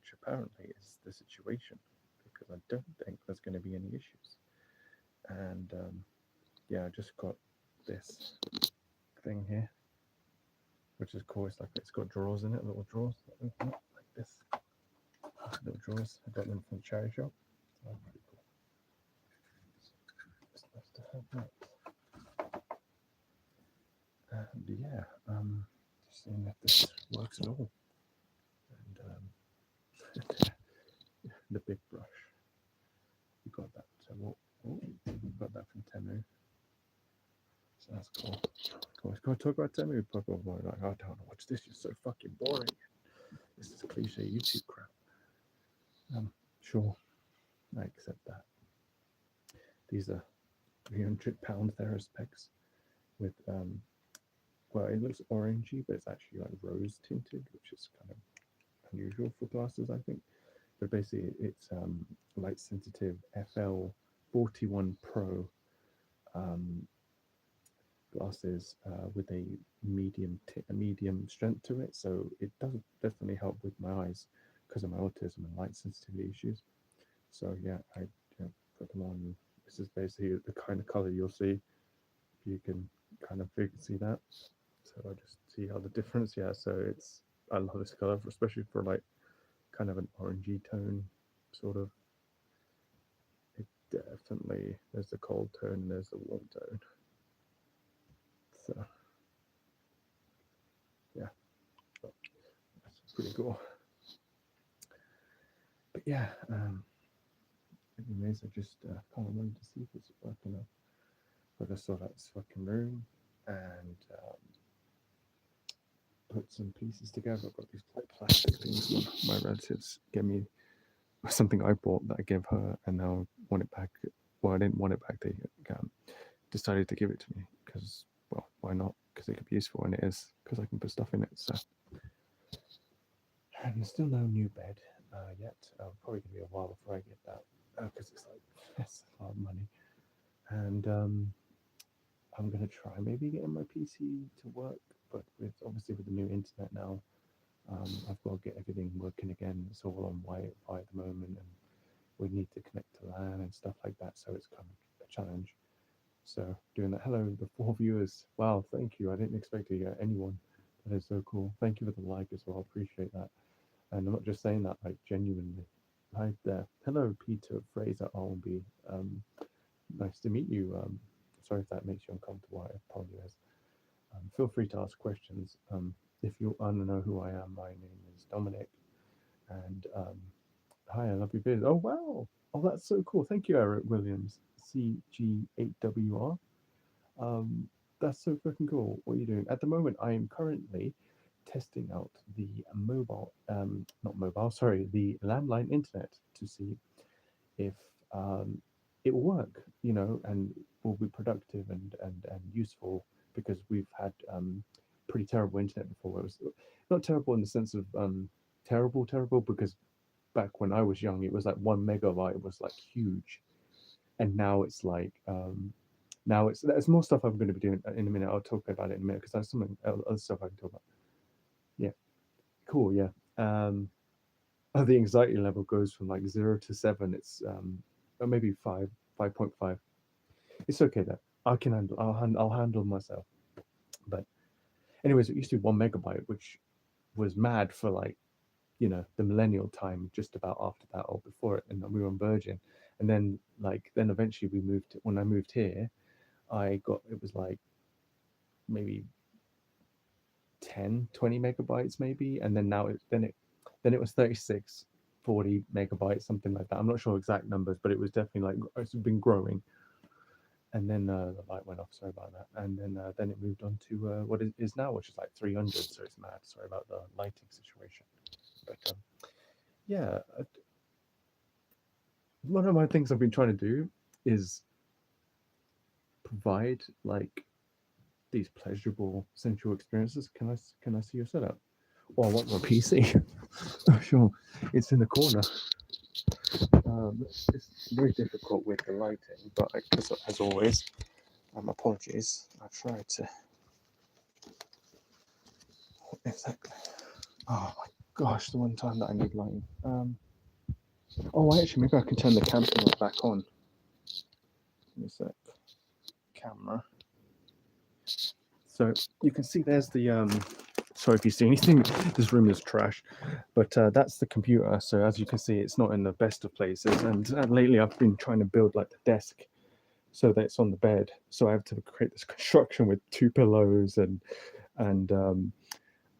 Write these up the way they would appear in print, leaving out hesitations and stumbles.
which apparently is the situation because I don't think there's going to be any issues. And yeah, I just got this thing here, which is cool. It's like it's got drawers in it, little drawers that open up like this. Little drawers. I got them from the charity shop. So pretty cool. It's nice to have that. And yeah, just seeing if this works at all. And the big brush. We got that. We got that from Temu. So that's cool. Cool. Can I talk about Temu? People are like, I don't watch this. You're so fucking boring. This is cliche YouTube crap. Sure, I accept that. These are £300 Theros pegs with well, it looks orangey, but it's actually like rose tinted, which is kind of unusual for glasses, I think. But basically, it's light sensitive FL41 Pro glasses with a medium strength to it, so it does definitely help with my eyes because of my autism and light sensitivity issues. So yeah, I put them on. This is basically the kind of color you'll see. You can kind of see that. So I just see how the difference. Yeah, so I love this color, especially for like kind of an orangey tone, sort of. It definitely, there's the cold tone and there's the warm tone. So yeah, that's pretty cool. But yeah, anyways, I just kind of wanted to see if it's working out. But I saw that fucking room and put some pieces together. I've got these plastic things. My relatives gave me something I bought that I gave her, and now I want it back. Well, I didn't want it back. They decided to give it to me because, well, why not? Because it could be useful, and it is because I can put stuff in it. So, and there's still no new bed yet. Probably gonna be a while before I get that because it's like it's a lot of money, and I'm gonna try maybe getting my PC to work, but with obviously with the new internet now, I've got to get everything working again. It's all on Wi-Fi at the moment, and we need to connect to LAN and stuff like that. So it's kind of a challenge. So doing that. Hello, the 4 viewers. Wow, thank you. I didn't expect to get anyone. That is so cool. Thank you for the like as well. Appreciate that. And I'm not just saying that, like genuinely. Hi there. Hello, Peter Fraser Allenby. Nice to meet you. Sorry if that makes you uncomfortable. I apologize. Feel free to ask questions. If you want to know who I am, my name is Dominic. And hi, I love your videos. Oh, wow. Oh, that's so cool. Thank you, Eric Williams, CG8WR. That's so freaking cool. What are you doing? At the moment, I am currently testing out the not mobile, sorry, the landline internet to see if it will work, and will be productive and useful because we've had pretty terrible internet before. It was not terrible in the sense of terrible because back when I was young, it was like 1 megabyte was like huge, and now it's like now there's more stuff I'm going to be doing in a minute. I'll talk about it in a minute because there's something other stuff I can talk about. Yeah, cool. Yeah. The anxiety level goes from like 0 to 7. It's or maybe 5.5. It's okay though. I can handle. I'll handle myself. But anyways, it used to be 1 megabyte, which was mad for like the millennial time, just about after that or before it, and we were on Virgin. And then eventually we moved. When I moved here, it was like maybe 10, 20 megabytes maybe, and then then it was 36, 40 megabytes, something like that. I'm not sure exact numbers, but it was definitely like it's been growing. And then the light went off. Sorry about that. And then it moved on to what it is now, which is like 300. So it's mad. Sorry about the lighting situation. But yeah, one of my things I've been trying to do is provide like these pleasurable sensual experiences. Can I see your setup? Oh, I want my PC. Oh, sure, it's in the corner. It's very difficult with the lighting, but as always, apologies. I tried to exactly. Oh Gosh, the one time that I need lighting. Oh, actually, maybe I can turn the camera back on. Give me a sec. Camera. So you can see there's the sorry if you see anything, this room is trash, but that's the computer. So as you can see, it's not in the best of places, and lately I've been trying to build like the desk so that it's on the bed, so I have to create this construction with 2 pillows and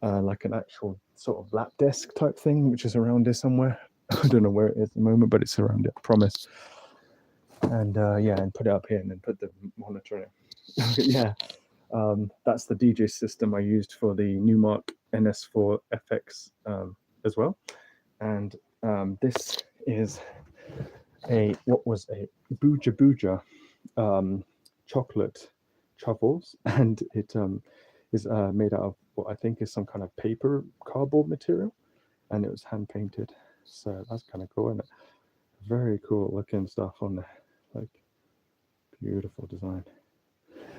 like an actual sort of lap desk type thing, which is around here somewhere. I don't know where it is at the moment, but it's around it, I promise. And yeah, and put it up here and then put the monitor in it. Yeah. That's the DJ system I used for the Newmark NS4 FX as well. And this is what was a Booja Booja chocolate truffles, and it is made out of what I think is some kind of paper cardboard material, and it was hand painted. So that's kind of cool, isn't it? Very cool looking stuff on there, like beautiful design.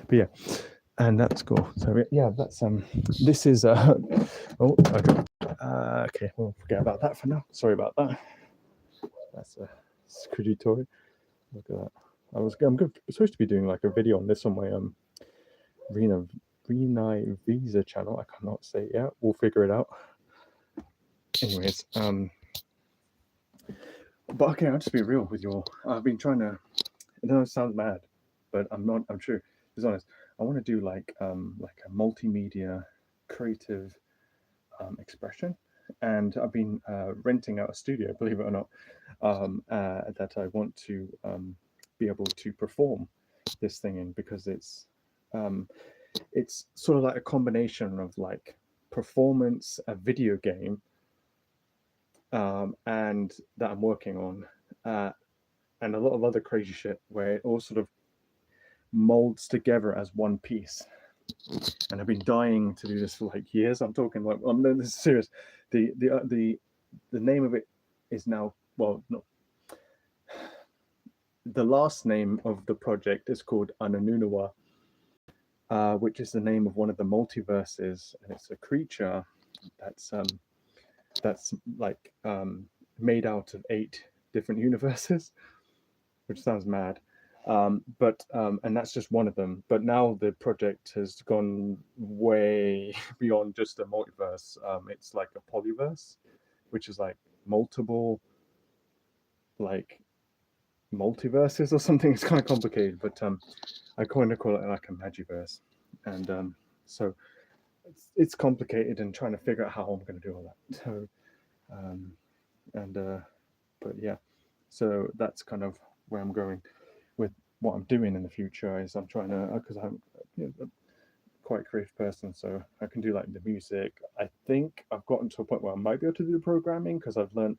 But yeah, and that's cool. So yeah, that's this is oh okay, okay, we'll forget about that for now. Sorry about that. That's a squidgy toy. Look at that. I'm supposed to be doing like a video on this on my Rena Visa channel. I cannot say it yet. We'll figure it out. Anyways, but okay, I'll just be real with you all. I've been trying to. I know it sounds mad, but I'm not. I'm true. To be honest, I want to do like a multimedia creative expression, and I've been renting out a studio, believe it or not, that I want to be able to perform this thing in, because it's sort of like a combination of like performance, a video game, and that I'm working on, and a lot of other crazy shit where it all sort of molds together as one piece. And I've been dying to do this for like years. I'm talking like, this is serious. The name of it is now, well, no, the last name of the project is called Ananunawa, which is the name of one of the multiverses, and it's a creature that's like made out of 8 different universes, which sounds mad. But and that's just one of them. But now the project has gone way beyond just a multiverse. It's like a polyverse, which is like multiple like multiverses or something. It's kind of complicated, but I kind of call it like a magiverse. And so it's complicated and trying to figure out how I'm going to do all that. So but yeah, so that's kind of where I'm going with what I'm doing in the future. Is I'm trying to, because I'm quite a creative person, so I can do like the music. I think I've gotten to a point where I might be able to do the programming, because I've learned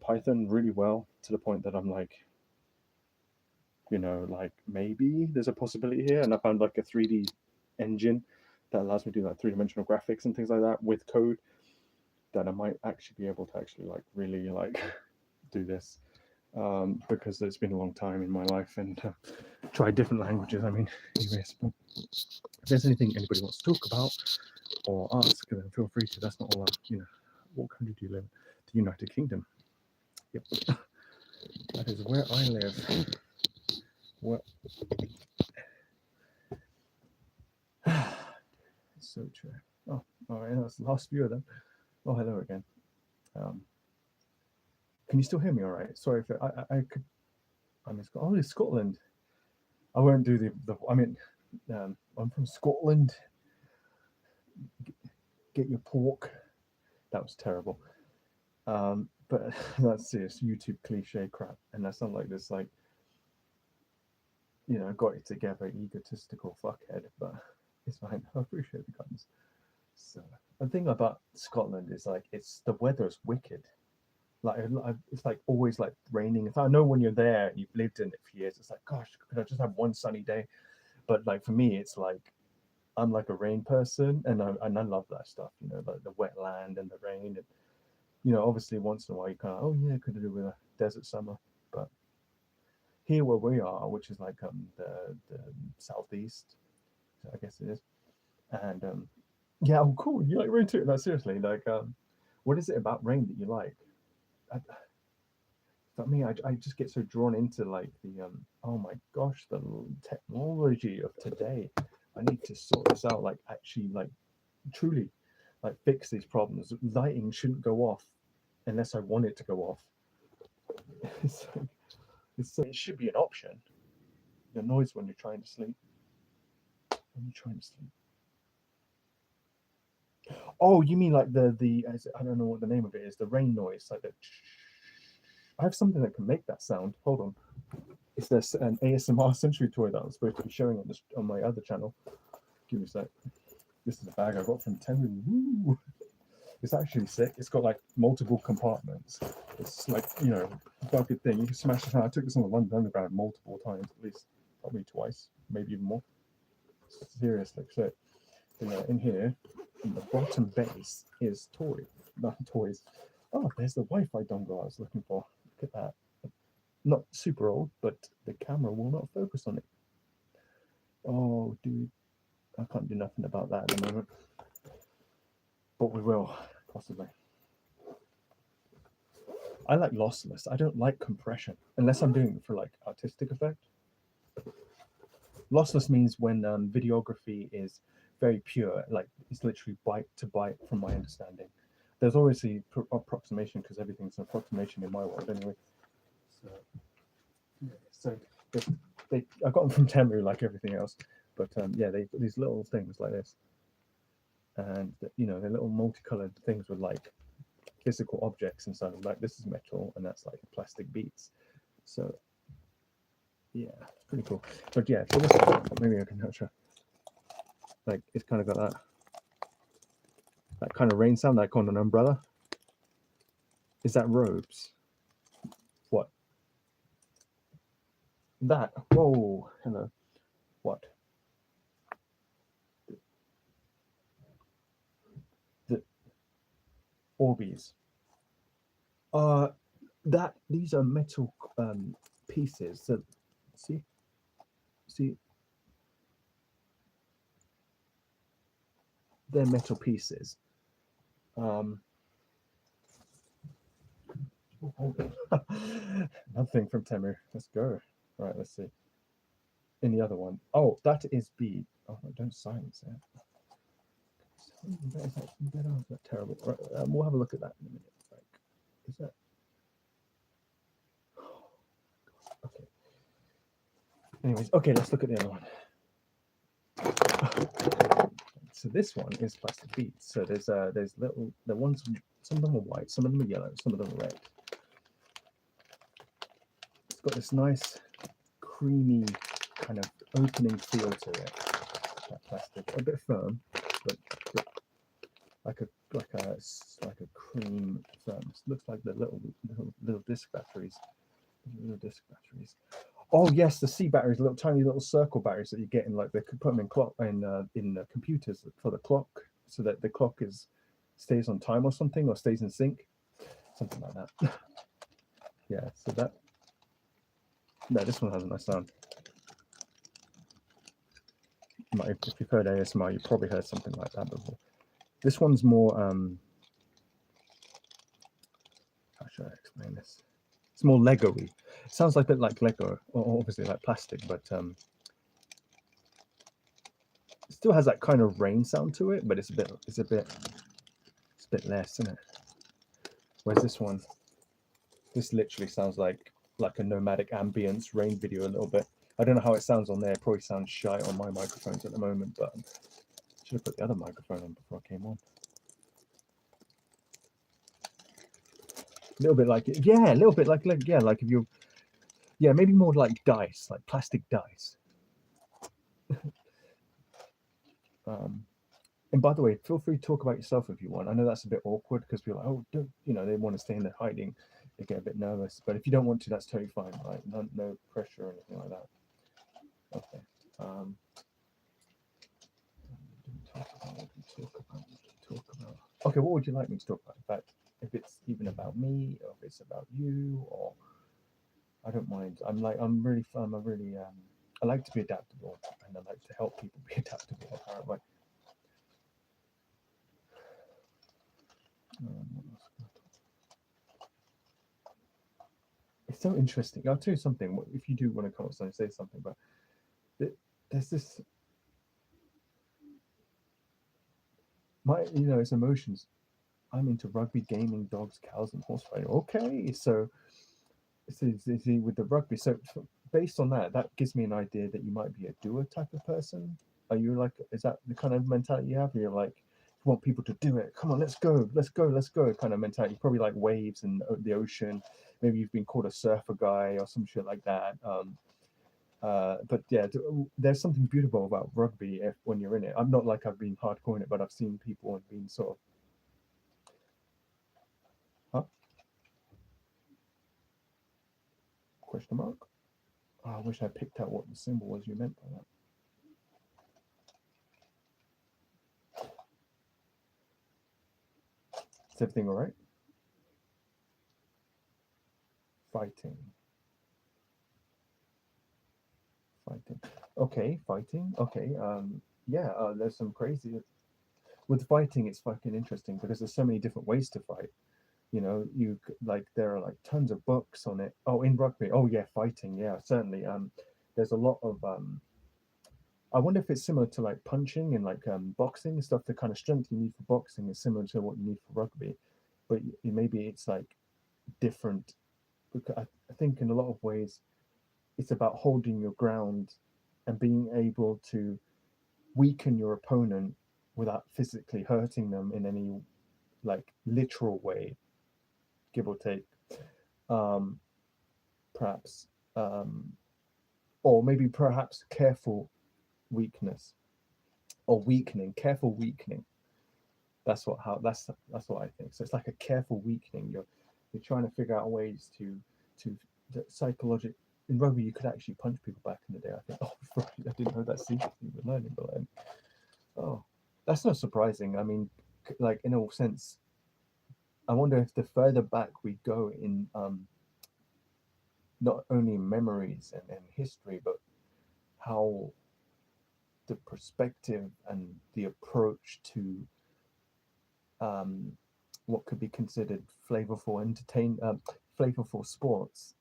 Python really well, to the point that I'm like, like maybe there's a possibility here. And I found like a 3D engine that allows me to do like 3-dimensional graphics and things like that with code, that I might actually be able to actually like really like do this, because it's been a long time in my life, and try different languages. I mean, anyways, but if there's anything anybody wants to talk about or ask, then feel free to. That's not all what country do you live in? The United Kingdom. Yep. That is where I live. What? So true. Oh, all right, that's the last view of them. Oh, hello again. Can you still hear me all right? Sorry if I could. I mean, oh, it's Scotland. I won't do the I mean, I'm from Scotland. Get your pork. That was terrible. But that's serious YouTube cliche crap, and I sound like this, like, got it together, egotistical fuckhead. But it's fine. I appreciate the guns. So the thing about Scotland is like the weather's wicked. Like it's like always like raining. If I know when you're there and you've lived in it for years, it's like, gosh, could I just have one sunny day? But like for me, it's like I'm like a rain person, and I love that stuff. Like the wet land and the rain, and obviously once in a while you kind of, oh yeah, could do with a desert summer. But here where we are, which is like the southeast, I guess it is, and yeah, oh cool, you like rain too? No, seriously, like What is it about rain that you like? For me, I just get so drawn into like the oh my gosh, the technology of today. I need to sort this out, like actually, like truly, like fix these problems. Lighting shouldn't go off unless I want it to go off. it's like, it should be an option. The noise when you're trying to sleep. When you're trying to sleep. Oh, you mean like I don't know what the name of it is. The rain noise, like the. I have something that can make that sound. Hold on. It's this an ASMR Century toy that I'm supposed to be showing on this on my other channel. Give me a sec. This is a bag I got from Temu. Woo! It's actually sick. It's got like multiple compartments. It's like, you know, quite a good thing. You can smash it out. I took this on the London Underground multiple times, at least probably twice, maybe even more. Seriously, so yeah, in here, in the bottom base is not toys. Oh, there's the Wi-Fi dongle I was looking for. Look at that. Not super old, but the camera will not focus on it. Oh, dude, I can't do nothing about that at the moment, but we will possibly. I like lossless. I don't like compression unless I'm doing it for like artistic effect. Lossless means when videography is very pure, like it's literally byte to byte from my understanding. There's obviously approximation because everything's an approximation in my world anyway. So, yeah, so I got them from Temu like everything else, but yeah, they put these little things like this, and you know, they're little multicolored things with like physical objects inside of, like this is metal and that's like plastic beads. So yeah, it's pretty cool. But yeah, for this one, maybe I can touch her. Like it's kind of got that kind of rain sound like on an umbrella. Is that robes? What? That? Whoa! Hello. What? The Orbeez. That these are metal pieces. So see, they're metal pieces. Nothing from Temu. Let's go. All right, let's see. In the other one. Oh, that is bead. Oh, don't silence it. Is that terrible? Right, we'll have a look at that in a minute. Like, is that? Okay. Anyways, okay, let's look at the other one. So this one is plastic beads. So there's little, the ones, some of them are white, some of them are yellow, some of them are red. It's got this nice creamy kind of opening feel to it. That plastic, a bit firm, but like a cream firm. It looks like the little disc batteries. Little disc batteries. Oh yes, the C batteries, little tiny little circle batteries that you get in, like they could put them in clock in computers for the clock, so that the clock stays on time or something, or stays in sync, something like that. Yeah, so that. No, this one has a nice sound. If you've heard ASMR, you probably heard something like that before. This one's more. How should I explain this? It's more Lego-y. It sounds like a bit like Lego, or obviously like plastic, but it still has that kind of rain sound to it. But it's a bit less, isn't it? Whereas this one, this literally sounds like a nomadic ambience rain video a little bit. I don't know how it sounds on there. It probably sounds shy on my microphones at the moment, but I should have put the other microphone on before I came on. A little bit like it, yeah, a little bit like yeah, like if you, yeah, maybe more like dice, like plastic dice. And by the way, feel free to talk about yourself if you want. I know that's a bit awkward because people are like, oh, don't, you know, they want to stay in there hiding. They get a bit nervous. But if you don't want to, that's totally fine. Right? No pressure or anything like that. Okay. Talk about. Okay, what would you like me to talk about? In fact, if it's even about me, or if it's about you, or I don't mind. I like to be adaptable, and I like to help people be adaptable. Apparently. What else it's so interesting. I'll tell you something. If you do want to come up and say something, but there's this it's emotions. I'm into rugby, gaming, dogs, cows, and horse riding. Okay, so see with the rugby. So based on that, that gives me an idea that you might be a doer type of person. Are you like? Is that the kind of mentality you have? You're like, you want people to do it. Come on, let's go, let's go, let's go. Kind of mentality. Probably like waves and the ocean. Maybe you've been called a surfer guy or some shit like that. But yeah, there's something beautiful about rugby if when you're in it. I'm not like I've been hardcore in it, but I've seen people and been sort of, huh? Question mark. Oh, I wish I picked out what the symbol was you meant by that. Is everything all right? Fighting. Fighting. Okay, fighting. Okay. Yeah, there's some crazy with fighting. It's fucking interesting because there's so many different ways to fight. Like there are like tons of books on it. Oh, in rugby. Oh yeah, fighting. Yeah, certainly. There's a lot of I wonder if it's similar to like punching and like boxing and stuff. The kind of strength you need for boxing is similar to what you need for rugby, but maybe it's like different. Because I think in a lot of ways it's about holding your ground and being able to weaken your opponent without physically hurting them in any like literal way, give or take. Um, Perhaps, um, or maybe perhaps careful weakness or weakening, careful weakening. That's what I think. So it's like a careful weakening. You're trying to figure out ways to psychological. In rugby, you could actually punch people back in the day. I think. Oh, right. I didn't know that secret you were learning, but oh, that's not surprising. I mean, like in all sense, I wonder if the further back we go in, not only memories and history, but how the perspective and the approach to um, what could be considered flavorful sports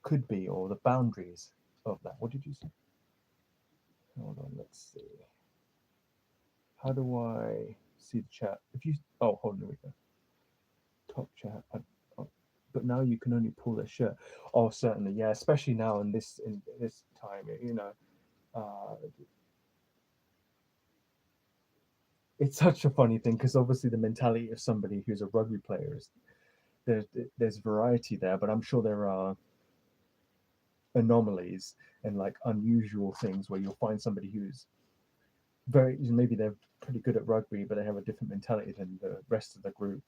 could be, or the boundaries of that. What did you say? Hold on, let's see. How do I see the chat? Hold on, here we go. Top chat. Oh, but now you can only pull their shirt. Oh, certainly, yeah. Especially now in this time, it's such a funny thing because obviously the mentality of somebody who's a rugby player is there's there's variety there, but I'm sure there are anomalies and like unusual things where you'll find somebody who's maybe they're pretty good at rugby, but they have a different mentality than the rest of the group.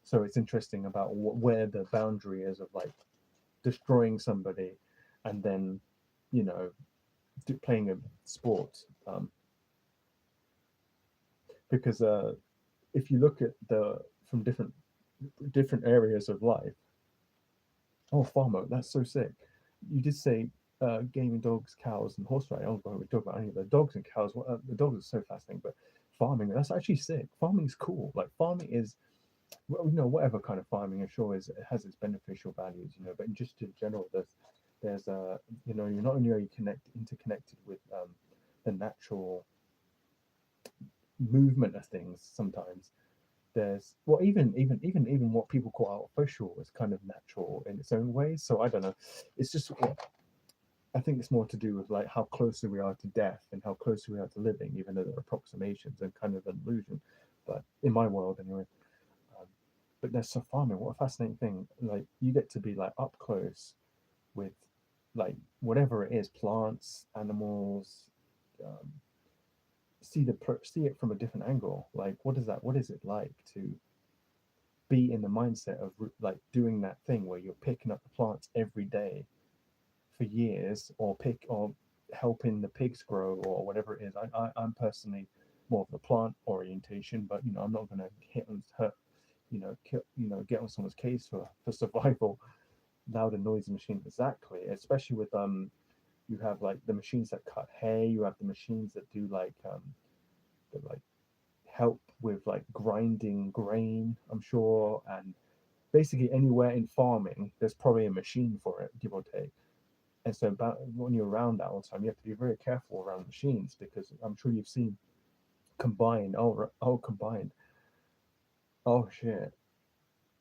So it's interesting about where the boundary is of like destroying somebody and then you know playing a sport because if you look at the from different areas of life. Oh, farmer, that's so sick. You did say gaming, dogs, cows, and horse riding. Oh, God, we talk about any of the dogs and cows. Well, the dogs are so fascinating, but farming, that's actually sick. Farming's cool. Like farming is, well, whatever kind of farming, I'm sure it has its beneficial values, but just in general, there's you're not only are you interconnected with the natural movement of things sometimes. There's well, even what people call artificial is kind of natural in its own way. So I don't know. It's just I think it's more to do with like how closely we are to death and how close we are to living, even though they're approximations and kind of an illusion. But in my world, anyway. Um, but there's so farming. What a fascinating thing! Like you get to be like up close with like whatever it is, plants, animals. Um, see it from a different angle. Like what is it like to be in the mindset of like doing that thing where you're picking up the plants every day for years, or helping the pigs grow or whatever it is. I'm personally more of the plant orientation, but I'm not going to hurt, get on someone's case for survival. Loud and noisy machine, exactly. Especially with you have like the machines that cut hay, you have the machines that do that like help with like grinding grain, I'm sure, and basically anywhere in farming, there's probably a machine for it, give or take. And so about when you're around that all the time, you have to be very careful around machines because I'm sure you've seen combined. Oh, combined. Oh shit.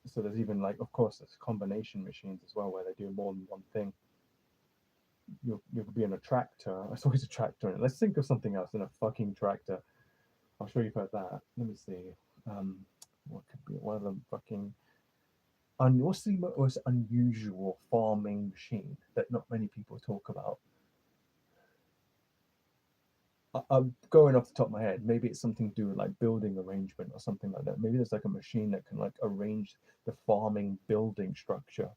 So there's even like, of course, there's combination machines as well where they do more than one thing. You'll be in a tractor. It's always a tractor in it. Let's think of something else than a fucking tractor. I'm sure you've heard that. Let me see. Um, what could be one of them fucking what's the most unusual farming machine that not many people talk about? I'm going off the top of my head. Maybe it's something to do with like building arrangement or something like that. Maybe there's like a machine that can like arrange the farming building structure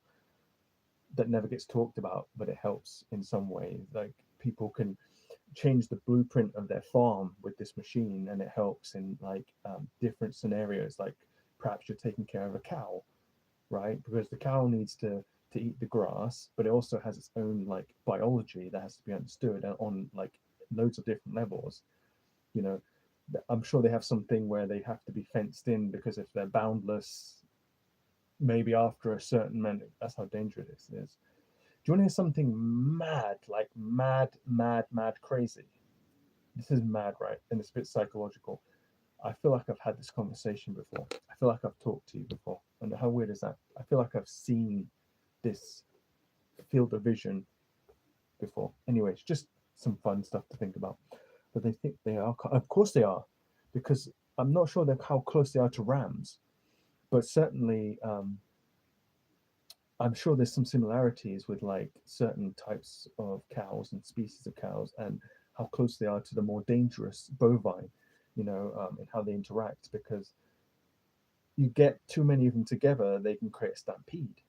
that never gets talked about, but it helps in some way. Like people can change the blueprint of their farm with this machine, and it helps in like different scenarios. Like perhaps you're taking care of a cow, right? Because the cow needs to eat the grass, but it also has its own like biology that has to be understood on like loads of different levels. You know, I'm sure they have something where they have to be fenced in because if they're boundless, maybe after a certain minute, that's how dangerous it is. Do you want to hear something mad, like mad, crazy? This is mad, right? And it's a bit psychological. I feel like I've had this conversation before. I feel like I've talked to you before. And how weird is that? I feel like I've seen this field of vision before. Anyways, just some fun stuff to think about. But they think they are. Of course they are, because I'm not sure how close they are to rams, but certainly I'm sure there's some similarities with like certain types of cows and species of cows and how close they are to the more dangerous bovine, and how they interact. Because you get too many of them together, they can create a stampede.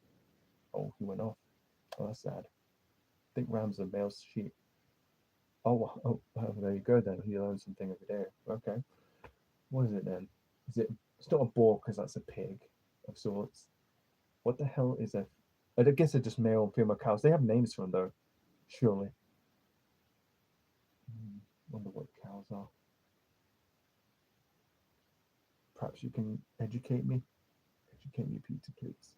Oh, he went off. Oh, that's sad. I think rams are male sheep. Oh, there you go then. He learned something every day. Okay. What is it then? Is it? It's not a boar because that's a pig of sorts. What the hell is a? I guess they're just male and female cows. They have names for them though, surely. Wonder what cows are. Perhaps you can educate me. Educate me, Peter, please.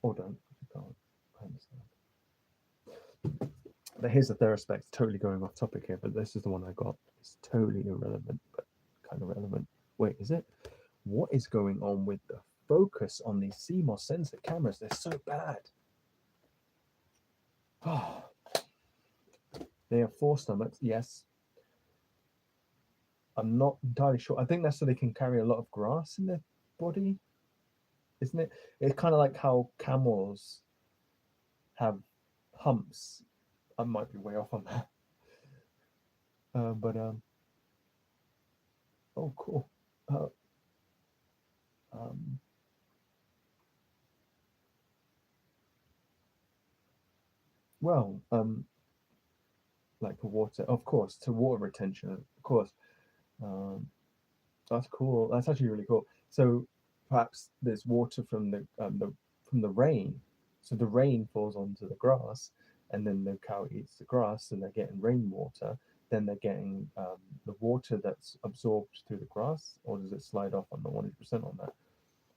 Or don't if you can't. I understand. But here's the third aspect. Totally going off topic here, but this is the one I got. It's totally irrelevant, but kind of relevant. Wait, is it? What is going on with the focus on these CMOS sensor cameras? They're so bad. Oh, they have four stomachs, yes. I'm not entirely sure. I think that's so they can carry a lot of grass in their body, isn't it? It's kind of like how camels have humps. I might be way off on that. But oh, cool. Uh, um, well, like for water, of course, to water retention, of course. Um, that's cool. That's actually really cool. So perhaps there's water from the rain. So the rain falls onto the grass, and then the cow eats the grass, and they're getting rainwater. Then they're getting the water that's absorbed through the grass, or does it slide off? I'm not 100% on that,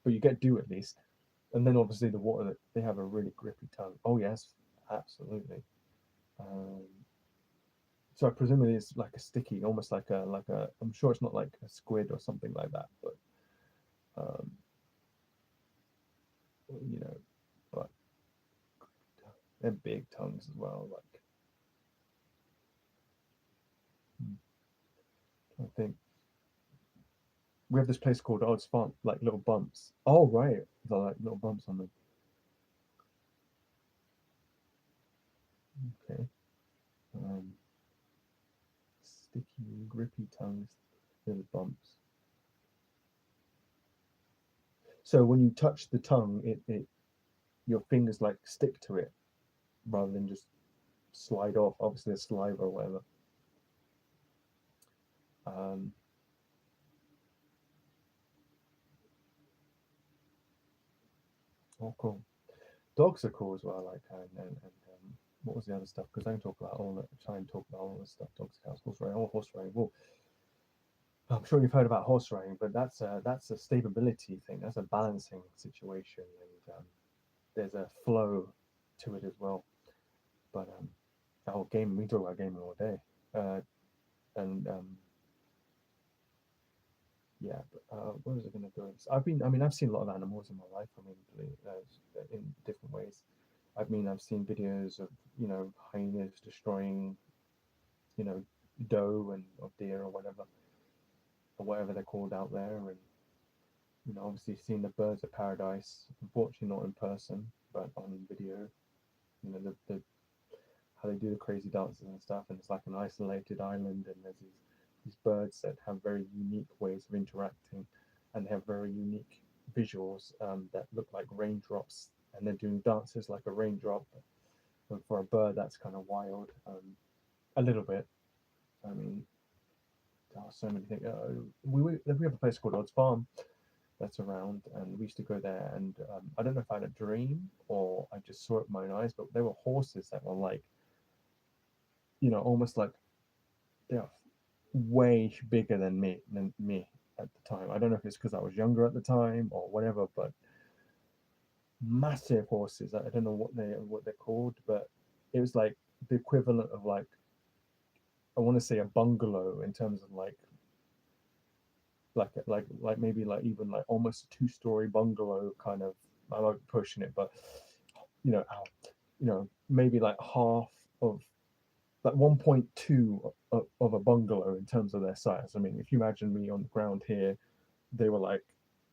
but you get dew at least. And then obviously the water that they have a really grippy tongue. Oh yes, absolutely. Um, so presumably it's like a sticky, almost like a. I'm sure it's not like a squid or something like that, but um, you know, but they're big tongues as well. Like I think we have this place called Odds Farm, like little bumps. Oh right, they're like little bumps on them. Okay, um, sticky, grippy tongues, little bumps. So when you touch the tongue, it your fingers like stick to it rather than just slide off. Obviously, the saliva or whatever. Um, oh, cool. Dogs are cool as well. Like what was the other stuff? Because I can talk about all that. Try and talk about all this stuff. Dogs, cows, horse riding. Oh, horse riding. Well, I'm sure you've heard about horse riding, but that's a stability thing. That's a balancing situation, and there's a flow to it as well. But our game, we talk about gaming all day, and yeah. But, what was I going to go? I mean, I've seen a lot of animals in my life. I mean, in different ways. I've seen videos of hyenas destroying doe and or deer or whatever they're called out there, and obviously seen the birds of paradise. Unfortunately, not in person, but on video. The how they do the crazy dances and stuff, and it's like an isolated island, and there's these birds that have very unique ways of interacting, and they have very unique visuals that look like raindrops, and they're doing dances like a raindrop. And for a bird, that's kind of wild, a little bit. I mean, there are so many things. We have a place called Odds Farm that's around, and we used to go there. And I don't know if I had a dream or I just saw it with my own eyes, but there were horses that were like, almost like they're way bigger than me at the time. I don't know if it's because I was younger at the time or whatever, but massive horses. I don't know what they're called, but it was like the equivalent of like, I want to say a bungalow in terms of like maybe like even like almost a two-story bungalow kind of. I might be pushing it, but you know, maybe like half of like 1.2 of a bungalow in terms of their size. I mean, if you imagine me on the ground here, they were like,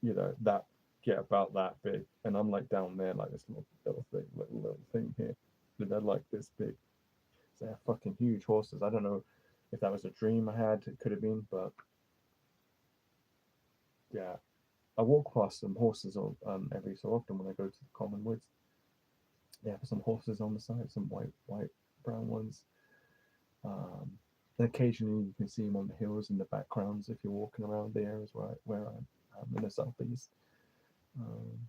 that about that big, and I'm like down there like this little thing here. They're like this big. So they're fucking huge horses. I don't know if that was a dream I had. It could have been, but yeah, I walk past some horses every so often when I go to the common woods. Yeah, some horses on the side, some white, brown ones. Um, and occasionally you can see them on the hills in the backgrounds if you're walking around the areas where I'm in the southeast. Um,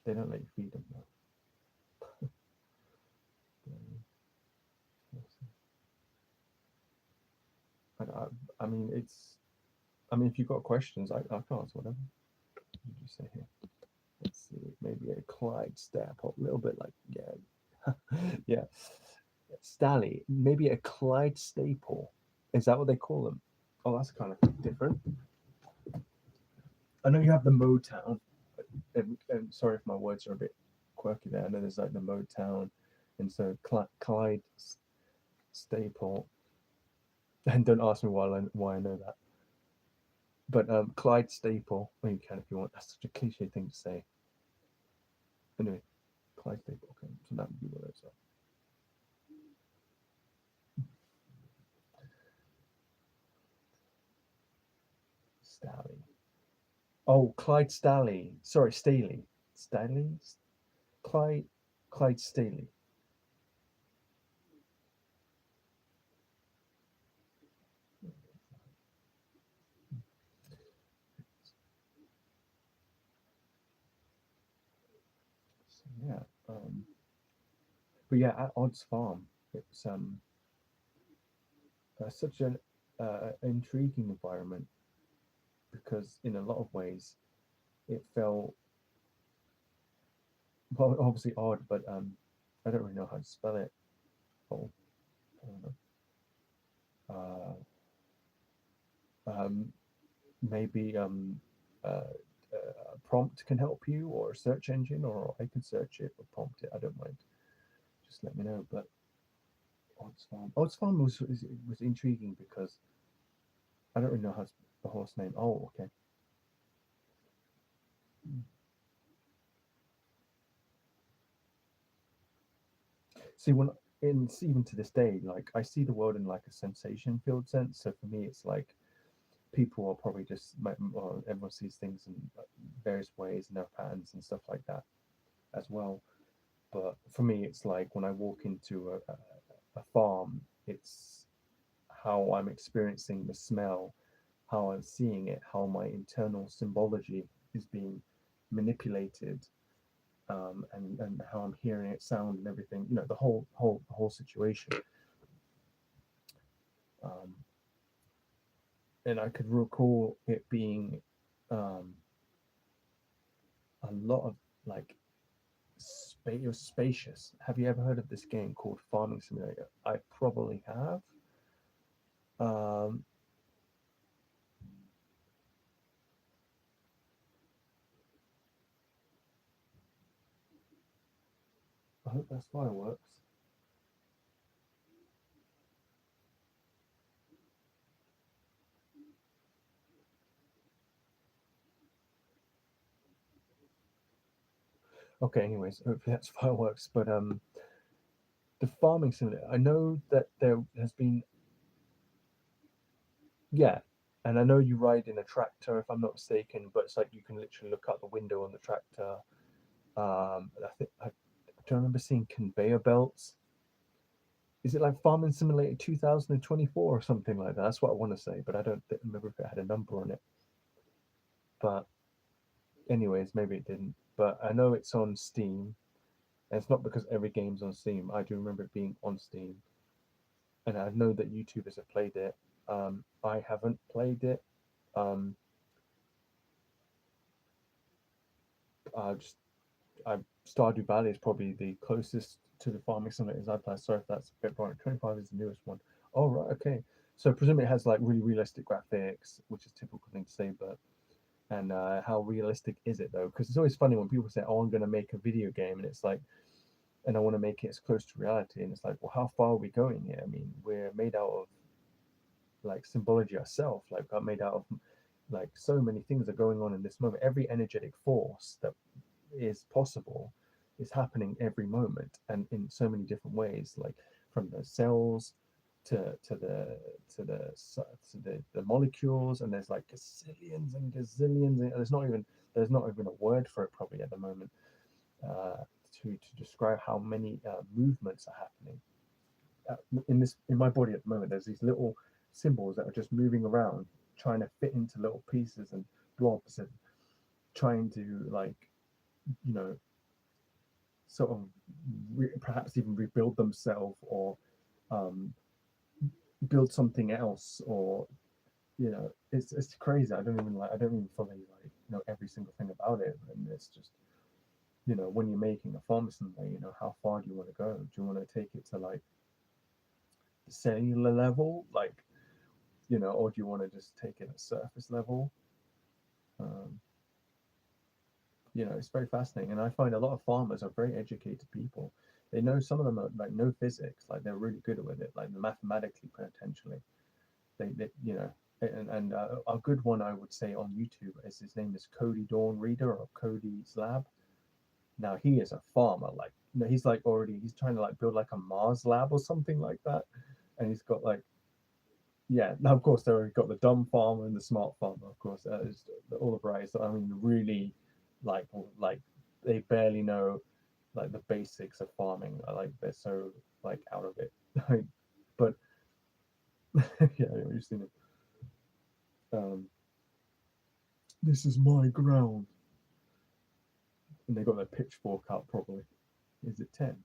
they don't let you feed them though. I mean, if you've got questions, I can answer whatever. What did you say here? Let's see, maybe a Clyde step, a little bit like, yeah, yeah. Stally, maybe a Clyde staple. Is that what they call them? Oh, that's kind of different. I know you have the Motown, and sorry if my words are a bit quirky there. I know there's like the Motown, and so Clyde staple. And don't ask me why I know that. But Clyde staple. Well, you can if you want. That's such a cliche thing to say. Anyway, Clyde staple. Okay, so that would be what those are. Stally. Oh, Clyde Stally. Sorry, Staley. Staley? Clyde Staley. So, yeah. But yeah, at Odds Farm, it's such an intriguing environment because in a lot of ways it felt, well, obviously odd, but I don't really know how to spell it. Oh, I don't know. Maybe a prompt can help you, or a search engine, or I can search it or prompt it. I don't mind. Just let me know. But Odds Farm was intriguing because I don't really know how to, the horse name. Oh, okay. See, even to this day, like I see the world in like a sensation field sense. So for me, it's like people are probably just, well, everyone sees things in various ways and their patterns and stuff like that as well. But for me, it's like when I walk into a farm, it's how I'm experiencing the smell, how I'm seeing it, how my internal symbology is being manipulated, and how I'm hearing it sound and everything. The whole situation. Um, and I could recall it being a lot of like it was spacious. Have you ever heard of this game called Farming Simulator? I probably have. Um, I hope that's fireworks. Okay, anyways, hopefully that's fireworks. But the Farming Simulator, I know that there has been, yeah, and I know you ride in a tractor if I'm not mistaken, but it's like you can literally look out the window on the tractor. I think I don't remember seeing conveyor belts. Is it like Farming Simulator 2024 or something like that? That's what I want to say, but I don't remember if it had a number on it. But anyways, maybe it didn't. But I know it's on Steam, and it's not because every game's on Steam. I do remember it being on Steam, and I know that YouTubers have played it. I haven't played it. Um, I just I Stardew Valley is probably the closest to the farming simulators I've played. Sorry if that's a bit boring. 25 is the newest one. Oh right, okay. So presumably it has like really realistic graphics, which is typical thing to say, but and how realistic is it though? Because it's always funny when people say, "Oh, I'm going to make a video game," and it's like, and I want to make it as close to reality, and it's like, well, how far are we going here? I mean, we're made out of like symbology ourselves. Like, I'm made out of like so many things are going on in this moment. Every energetic force that is possible is happening every moment and in so many different ways, like from the cells to the the molecules, and there's like gazillions and gazillions, and there's not even a word for it probably at the moment, uh, to describe how many movements are happening in my body at the moment. There's these little symbols that are just moving around, trying to fit into little pieces and blobs, and trying to like, you know, sort of perhaps even rebuild themselves, or um, build something else, or it's crazy. I don't even fully like know every single thing about it, and it's just, when you're making a farm simulator, how far do you want to go? Do you want to take it to like the cellular level, like, or do you want to just take it at surface level? Um, it's very fascinating, and I find a lot of farmers are very educated people. They know, some of them are like know physics, like they're really good with it, like mathematically potentially. They and a good one I would say on YouTube is, his name is Cody Dawn Reader, or Cody's Lab. Now he is a farmer, like, he's like already he's trying to like build like a Mars lab or something like that, and he's got like, yeah. Now of course they've already got the dumb farmer and the smart farmer, of course, all the varieties. I mean, really, like like they barely know like the basics of farming. Like they're so like out of it. But yeah, you've seen it. Um, this is my ground, and they got their pitchfork out probably. Is it 10?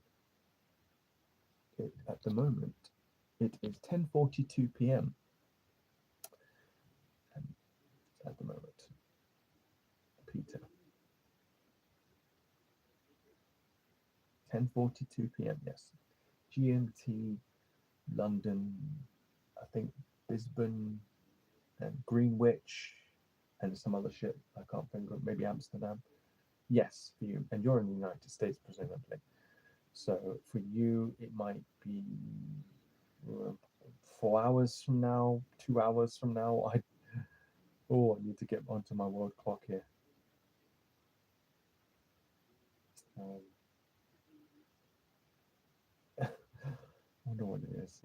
At the moment, it is 10:42 p.m. And at the moment, Peter. 10:42 p.m. Yes, GMT, London, I think Brisbane and Greenwich, and some other shit I can't think of. Maybe Amsterdam. Yes, for you, and you're in the United States presumably. So for you, it might be 4 hours from now, 2 hours from now. I need to get onto my world clock here. Um, I wonder what it is.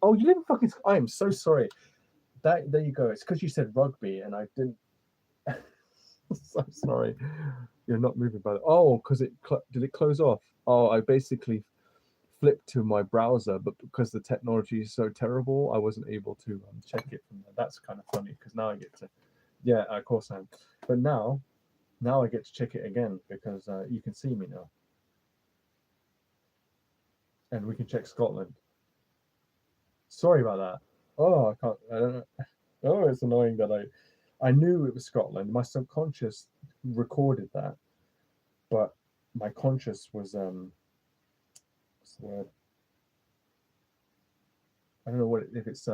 Oh, you live in fucking. I am so sorry. There you go. It's because you said rugby, and I didn't. So sorry. You're not moving by the. Oh, because did it close off? Oh, I basically flipped to my browser, but because the technology is so terrible, I wasn't able to check it from there. That's kind of funny, because now I get to. Yeah, of course I am. But now I get to check it again, because you can see me now, and we can check Scotland. Sorry about that. Oh, I can't. I don't know. Oh, it's annoying that I knew it was Scotland. My subconscious recorded that, but my conscious was what's the word? I don't know what if it's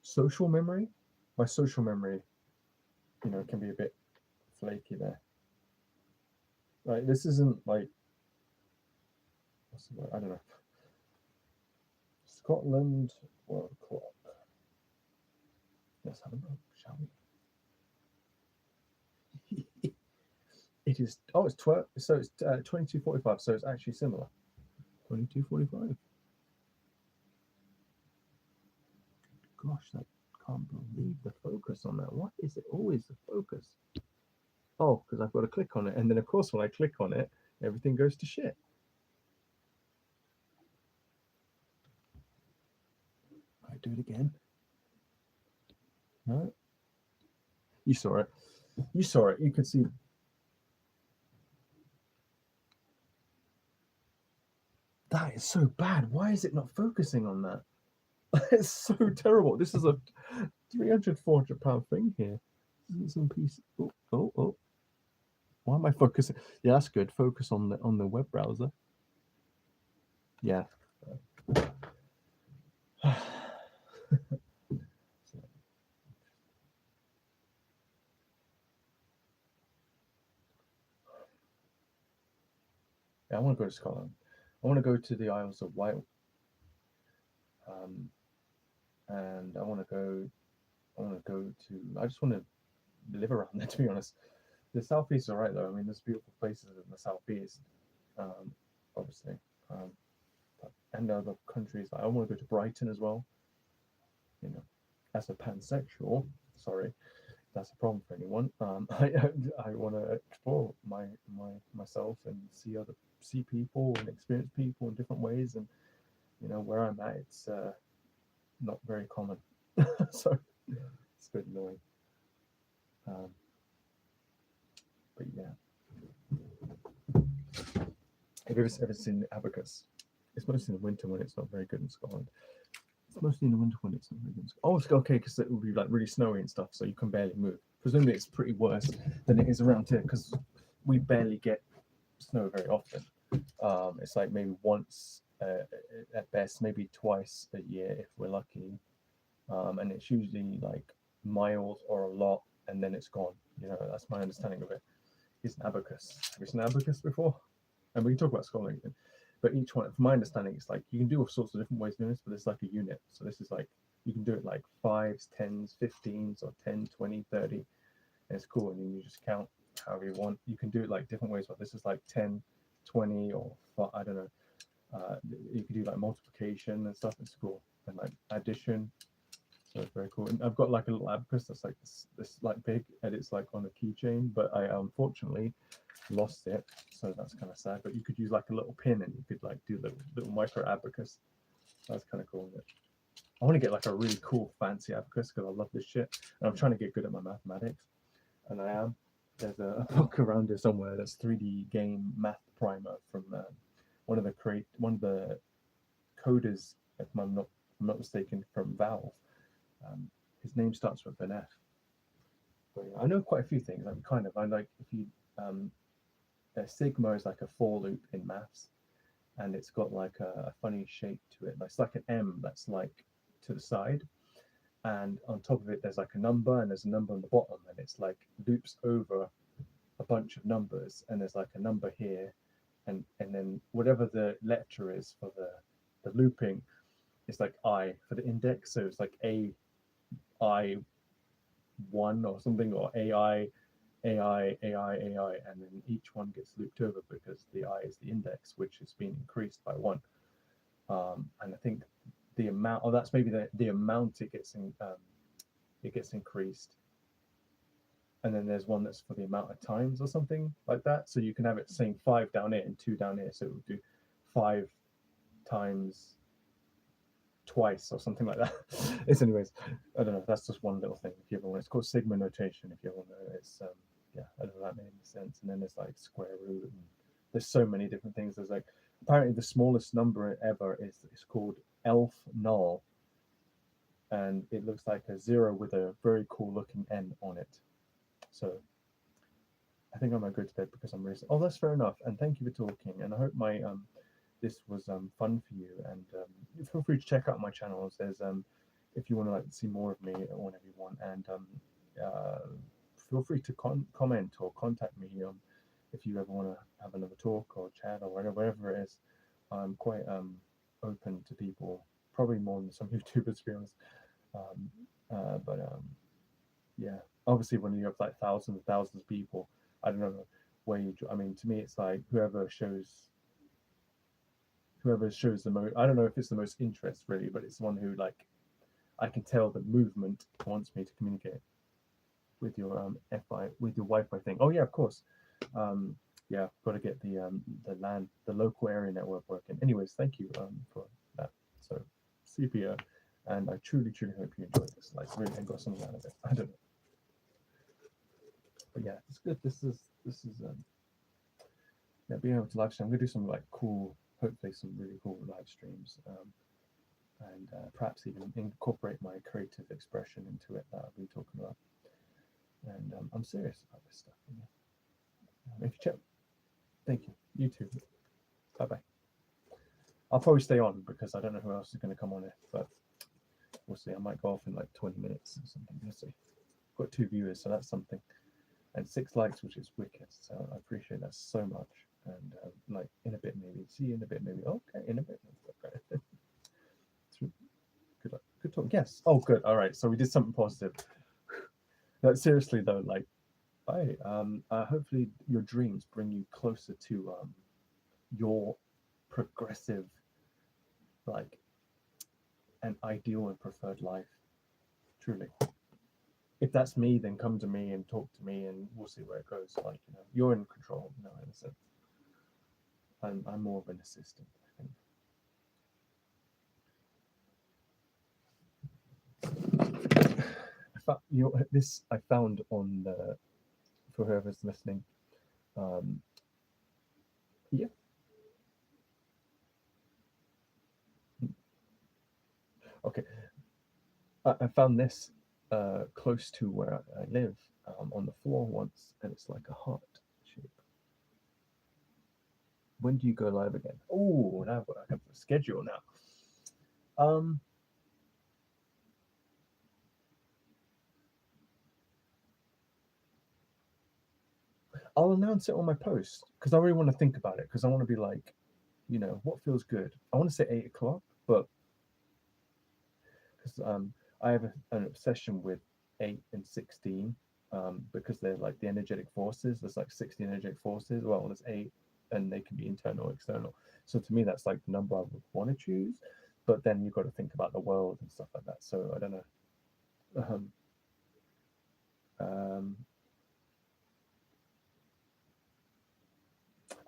social memory. My social memory, can be a bit flaky there. Like this isn't like what's the word? I don't know. Scotland World Clock. Let's have a look, shall we? It is. Oh, it's 12. So it's 22:45. So it's actually similar. 22:45. Gosh, I can't believe the focus on that. What is it always the focus? Oh, because I've got to click on it, and then of course when I click on it, everything goes to shit. I do it again. No, you saw it. You saw it. You could see. That is so bad. Why is it not focusing on that? It's so terrible. This is a 300, 400 pound thing here. This is some piece. Oh, oh, oh. Why am I focusing? Yeah, that's good. Focus on the web browser. Yeah. Yeah, I want to go to Scotland. I want to go to the Isles of Wight, and I want to go. I want to go to. I just want to live around there. To be honest, the southeast is alright though. I mean, there's beautiful places in the southeast, um, obviously, and other countries. Like, I want to go to Brighton as well. As a pansexual, sorry, that's a problem for anyone. I want to explore myself and see people and experience people in different ways, and where I'm at, it's not very common, so it's a bit annoying. Um, but yeah, have you ever seen Abacus? It's mostly in the winter when it's not very good in Scotland. It's mostly in the winter when it's not very good. Oh, it's okay because it will be like really snowy and stuff, so you can barely move. Presumably, it's pretty worse than it is around here because we barely get snow very often. It's like maybe once at best, maybe twice a year if we're lucky, and it's usually like miles or a lot, and then it's gone. That's my understanding of it. It's an abacus. Have you seen an abacus before? And we can talk about Scotland again. But each one, from my understanding, it's like you can do all sorts of different ways of doing this, but it's like a unit. So this is like you can do it like 5s, 10s, 15s, or 10, 20, 30. And it's cool. And then you just count however you want. You can do it like different ways, but this is like 10, 20, or I don't know. You can do like multiplication and stuff. It's cool. And like addition. So it's very cool. And I've got like a little abacus that's like this like big, and it's like on a keychain. But I unfortunately lost it, so that's kind of sad. But you could use like a little pin, and you could like do little micro abacus. That's kind of cool. I want to get like a really cool fancy abacus because I love this shit, and I'm trying to get good at my mathematics, and I am. There's a book around here somewhere that's 3D game math primer from one of the coders, if I'm not mistaken, from Valve. His name starts with an F. But yeah, I know quite a few things. I like if you sigma is like a for loop in maths, and it's got like a funny shape to it. It's like an M that's like to the side, and on top of it there's like a number, and there's a number on the bottom, and it's like loops over a bunch of numbers, and there's like a number here, and then whatever the letter is for the looping, it's like I for the index, so it's like AI1 or something, or AI, and then each one gets looped over because the I is the index, which has been increased by 1. And I think the amount, or that's maybe the amount it gets increased. And then there's one that's for the amount of times or something like that. So you can have it saying 5 down here and 2 down here. So it would do 5 times twice or something like that. It's anyways, I don't know. That's just one little thing. If you ever want, it's called sigma notation. If you ever want to know, it's yeah, I don't know if that made any sense. And then there's like square root, and there's so many different things. There's like apparently the smallest number ever is called elf null, and it looks like a 0 with a very cool looking N on it. So I think I might go to bed because I'm racing. Oh, that's fair enough. And thank you for talking. And I hope my this was fun for you. And feel free to check out my channels. There's if you want to like see more of me or whenever you want. And feel free to comment or contact me if you ever want to have another talk or chat or whatever it is. I'm quite open to people, probably more than some YouTubers, to be honest. But yeah, obviously when you have like thousands and thousands of people, I don't know where you. I mean, to me, it's like whoever shows the most. I don't know if it's the most interest really, but it's one who like I can tell that movement wants me to communicate with your FI with your Wi-Fi thing. Oh yeah, of course. Yeah, got to get the local area network working. Anyways, thank you for that. So sepia, and I truly hope you enjoyed this. Like really, I got something out of it. I don't know, but yeah, it's good. This is yeah, being able to live stream. I'm gonna do some like cool, hopefully some really cool live streams, and perhaps even incorporate my creative expression into it that I've been talking about. And I'm serious about this stuff. You know? If you check, thank you. You too. Bye bye. I'll probably stay on because I don't know who else is going to come on it, but we'll see. I might go off in like 20 minutes or something. We'll see. Got 2 viewers, so that's something, and 6 likes, which is wicked. So I appreciate that so much. And like in a bit, maybe. See you in a bit, maybe. Okay, in a bit. Okay. Good luck. Good talk. Yes. Oh, good. All right. So we did something positive. No, seriously though, like, bye. Hopefully your dreams bring you closer to your progressive, like, an ideal and preferred life. Truly. If that's me, then come to me and talk to me, and we'll see where it goes. Like, you know, you're in control. No, in a sense. I'm more of an assistant, I think. This I found on the, for whoever's listening. Yeah. Okay. I found this close to where I live on the floor once, and it's like a heart shape. When do you go live again? Oh, now I have a schedule now. I'll announce it on my post because I really want to think about it because I want to be like, you know, what feels good. I want to say 8 o'clock, but because I have an obsession with 8 and 16 because they're like the energetic forces. There's like 16 energetic forces. Well, there's 8, and they can be internal or external. So to me, that's like the number I would want to choose. But then you've got to think about the world and stuff like that. So I don't know.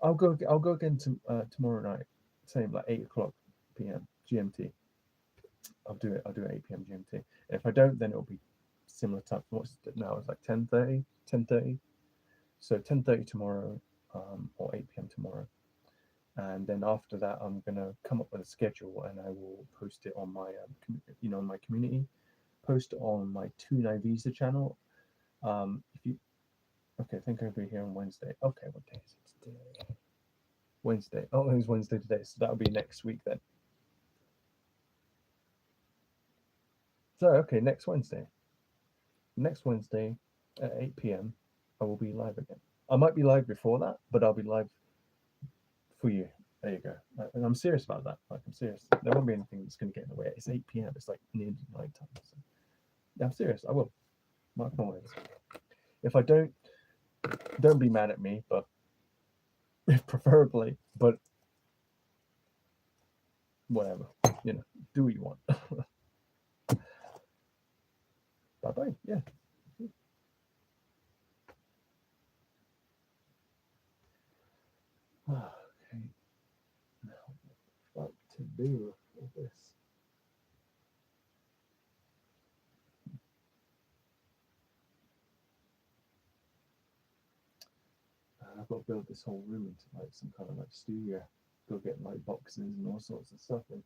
I'll go again tomorrow night, same like 8 o'clock p.m. GMT. I'll do it 8 p.m. GMT. And if I don't, then it'll be similar time. What's it now? It's like 10:30. So 10:30 tomorrow, or 8 p.m. tomorrow. And then after that, I'm gonna come up with a schedule, and I will post it on my, my community. Post it on my Tunai Visa channel. If you, okay, I think I'll be here on Wednesday. Okay, what day is it today? Wednesday. Oh, it was Wednesday today, so that'll be next week then. So okay, next Wednesday. Next Wednesday at 8 p.m. I will be live again. I might be live before that, but I'll be live for you. There you go. And I'm serious about that. Like, I'm serious. There won't be anything that's going to get in the way. It's 8 p.m. It's like near night time. So, yeah, I'm serious. I will. Mark my words. If I don't be mad at me, but preferably, but whatever. You know, do what you want. Bye bye. Yeah. Okay. Now, what to do with this? I've got to build this whole room into like some kind of like studio. Go get like boxes and all sorts of stuff, and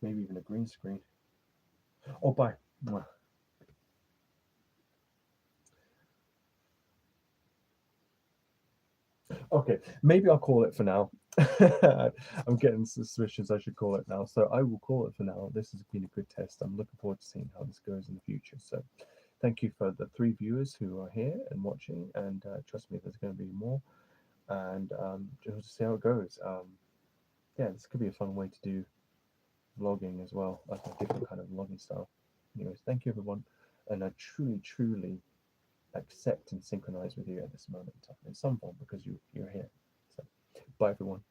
maybe even a green screen. Oh, bye. Mwah. Okay, maybe I'll call it for now. I'm getting suspicions I should call it now, so I will call it for now. This has been a good test. I'm looking forward to seeing how this goes in the future. So, thank you for the 3 viewers who are here and watching, and trust me, there's going to be more. And just see how it goes. Yeah, this could be a fun way to do vlogging as well, like a different kind of vlogging style. Anyways, thank you everyone, and I truly, truly accept and synchronize with you at this moment in time in some form because you're here. So, bye everyone.